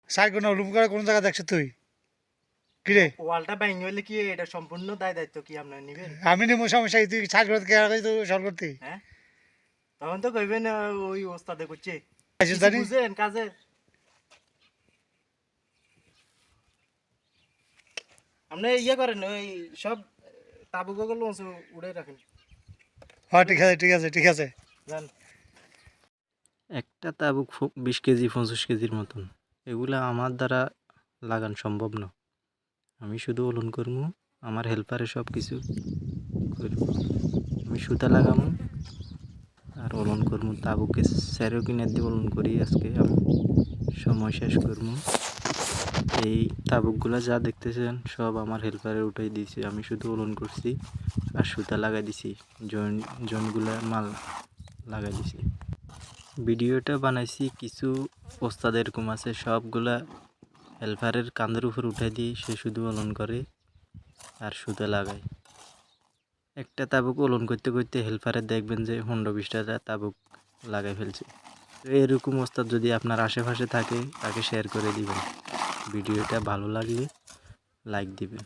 Side কোনো room করে কোন জায়গা দেখছ তুই কি রে? ওয়ালটা ভেঙে হলে কি এটা সম্পূর্ণ দায় দায়িত্ব কি আপনার নিবেন? আমি নেবো সমস্যা তুই সাইড করতে কে তো সল করতে হ্যাঁ, তখন তো কইবেন ওই ওস্তাদে করছে। আইসিস কিছু জানি বুঝেন কাজে? আপনি ইয়ে করেন ওই সব তাবুকগুলো উড়ে রাখেন। হ্যাঁ ঠিক আছে ঠিক আছে ঠিক আছে। জান একটা তাবুক 20 কেজি 25 কেজির মতন, এগুলা আমার দ্বারা লাগান সম্ভব না। আমি শুধু ওলন করবো, আমার হেল্পারে সব কিছু করবো। আমি সুতা লাগামো আর ওলন করবো। তাবুকে স্যারও কিনে দিয়ে ওলন করি। আজকে আমি সময় শেষ করবো। এই তাবুকগুলা যা দেখতেছেন সব আমার হেল্পারে উঠাই দিয়েছি, আমি শুধু ওলন করছি আর সুতা লাগাই দিছি, জয়েন্টগুলা মাল লাগাই দিছি। ভিডিওটা বানাইছি কিছু ওস্তাদ এরকম আছে, সবগুলা হেল্পারের কাঁধের উপর উঠাই দিয়ে সে শুধু ওলন করে আর সুতা লাগায়। একটা তাবুক ওলন করতে করতে হেল্পারে দেখবেন যে 15-20টা তাবুক লাগাই ফেলছে। তো এরকম ওস্তাদ যদি আপনার আশেপাশে থাকে তাকে শেয়ার করে দিবেন। ভিডিওটা ভালো লাগলে লাইক দিবেন।